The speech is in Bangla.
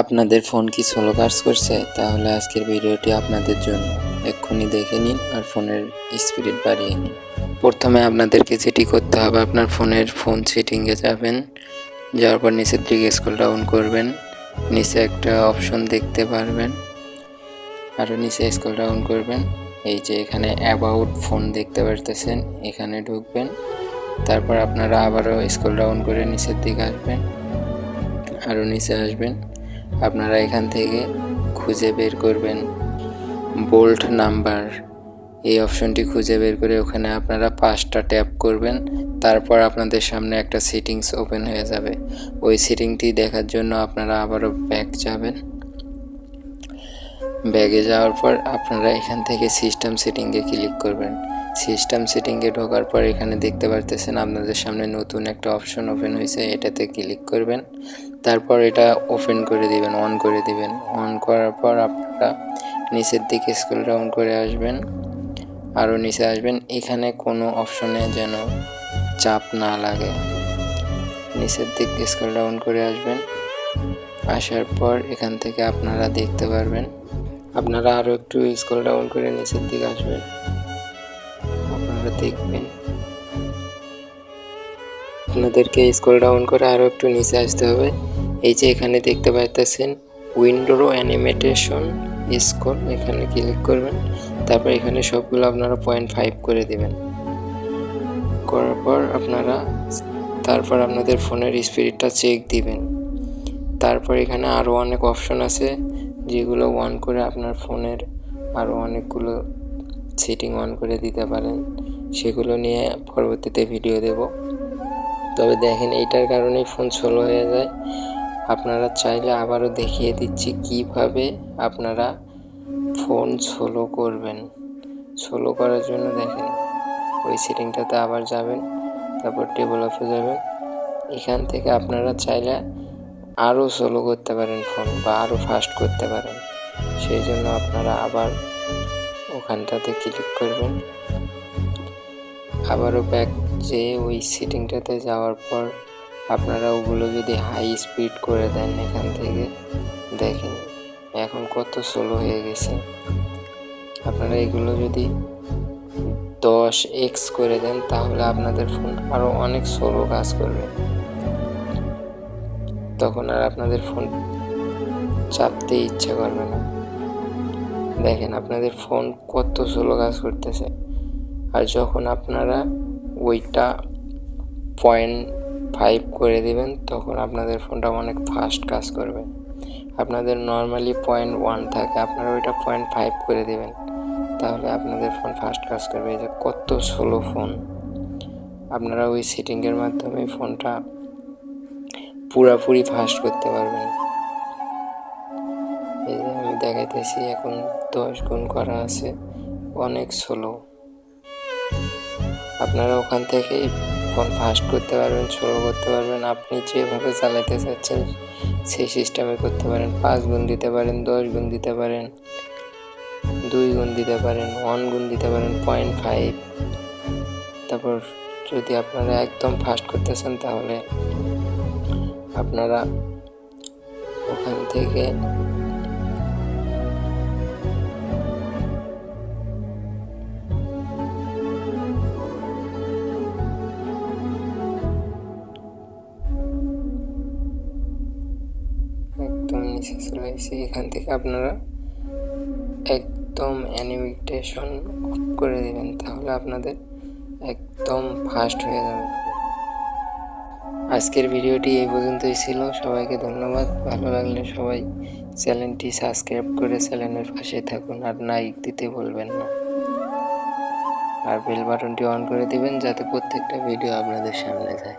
আপনাদের ফোন কি স্লো কাজ করছে? তাহলে আজকের ভিডিওটি আপনাদের জন্য। এক্ষুনি দেখে নিন আর ফোনের স্পিড বাড়িয়ে নিন। প্রথমে আপনাদেরকে যেটি করতে হবে, আপনার ফোন সেটিংয়ে যাবেন। যাওয়ার পর নিচের দিকে স্ক্রল ডাউন করবেন। নিচে একটা অপশন দেখতে পারবেন, আরও নিচে স্ক্রল ডাউন করবেন। এই যে এখানে অ্যাবাউট ফোন দেখতে পারতেছেন, এখানে ঢুকবেন। তারপর আপনারা আবারও স্ক্রল ডাউন করে নিচের দিকে আসবেন, আরও নিচে আসবেন। আপনারা এখান থেকে খুঁজে বের করবেন বোল্ট নাম্বার, এই অপশনটি খুঁজে বের করে ওখানে আপনারা 5টা ট্যাপ করবেন। তারপর আপনাদের সামনে একটা সেটিংস ওপেন হয়ে যাবে। ওই সেটিংটি দেখার জন্য আপনারা আবারও ব্যাক যাবেন। ব্যাগে যাওয়ার পর আপনারা এখান থেকে সিস্টেম সেটিংয়ে ক্লিক করবেন। সিস্টেম সেটিংয়ে ঢোকার পর এখানে দেখতে পারতেছেন আপনাদের সামনে নতুন একটা অপশন ওপেন হয়েছে, এটাতে ক্লিক করবেন। তারপর এটা ওপেন করে দিবেন, অন করে দিবেন। অন করার পর আপনারা নিচের দিকে স্ক্রল ডাউন করে আসবেন, আরও নিচে আসবেন। এখানে কোনো অপশনে যেন চাপ না লাগে, নিচের দিকে স্ক্রল ডাউন করে আসবেন। আসার পর এখান থেকে আপনারা দেখতে পারবেন, আপনারা আরও একটু স্ক্রল ডাউন করে নিচের দিকে আসবেন, আপনারা দেখবেন আপনাদেরকে স্ক্রল ডাউন করে আরও একটু নিচে আসতে হবে। এই যে এখানে দেখতে পাইতেছেন উইন্ডো অ্যানিমেশন স্ক্রল, এখানে ক্লিক করবেন। তারপর এখানে সবগুলো আপনারা 0.5 করে দেবেন। করার পর তারপর আপনাদের ফোনের স্পিডটা চেক দিবেন। তারপর এখানে আরও অনেক অপশন আছে, যেগুলো অন করে আপনার ফোনের আরও অনেকগুলো সেটিং অন করে দিতে পারেন। সেগুলো নিয়ে পরবর্তীতে ভিডিও দেব। তবে দেখেন, এইটার কারণেই ফোন স্লো হয়ে যায়। আপনারা চাইলে আবারও দেখিয়ে দিচ্ছি কিভাবে আপনারা ফোন স্লো করবেন। স্লো করার জন্য দেখেন, ওই সেটিংটাতে আবার যাবেন, তারপর ডেভেলপে যাবেন। এখান থেকে আপনারা চাইলে আরও স্লো করতে পারেন ফোন, বা আরও ফাস্ট করতে পারেন। সেই জন্য আপনারা আবার ওখানটাতে ক্লিক করবেন। আবারও ব্যাক যেয়ে ওই সেটিংটাতে যাওয়ার পর আপনারা ওগুলো যদি হাই স্পিড করে দেন, এখান থেকে দেখেন এখন কত স্লো হয়ে গেছে। আপনারা এগুলো যদি 10x করে দেন, তাহলে আপনাদের ফোন আরও অনেক স্লো কাজ করবে। তখন আর আপনাদের ফোন চাপতে ইচ্ছা করবে না। দেখেন আপনাদের ফোন কত স্লো কাজ করতেছে। আর যখন আপনারা ওইটা 0.5 করে দিবেন, তখন আপনাদের ফোনটা অনেক ফাস্ট কাজ করবে। আপনাদের নর্মালি 0.1 থাকে, আপনারা ওইটা 0.5 করে দিবেন, তাহলে আপনাদের ফোন ফাস্ট কাজ করবে। এই যে কত স্লো ফোন, আপনারা ওই সেটিংয়ের মাধ্যমে ফোনটা পুরোপুরি ফাস্ট করতে পারবেন। এই যে আমি দেখাইতেছি, এখন 10 গুণ করা আছে, অনেক স্লো। আপনারা ওখান থেকেই ফোন ফাস্ট করতে পারবেন, স্লো করতে পারবেন। আপনি যেভাবে চালাতে চাচ্ছেন সেই সিস্টেমে করতে পারেন। 5 গুণ দিতে পারেন, 10 গুণ দিতে পারেন, 2 গুণ দিতে পারেন, 1 গুণ দিতে পারেন, 0.5। তারপর যদি আপনারা একদম ফাস্ট করতেছেন, তাহলে আপনারা ওখান থেকে একদম নিচে চলে এসে এখান থেকে আপনারা একদম অ্যানিমেশন অফ করে দেবেন, তাহলে আপনাদের একদম ফাস্ট হয়ে যাবে। আজকের ভিডিওটি এই পর্যন্তই ছিল। সবাইকে ধন্যবাদ। ভালো লাগলে সবাই চ্যানেলটি সাবস্ক্রাইব করে চ্যানেলের পাশে থাকুন, আর লাইক দিতে ভুলবেন না, আর বেল বাটনটি অন করে দিবেন, যাতে প্রত্যেকটা ভিডিও আপনাদের সামনে যায়।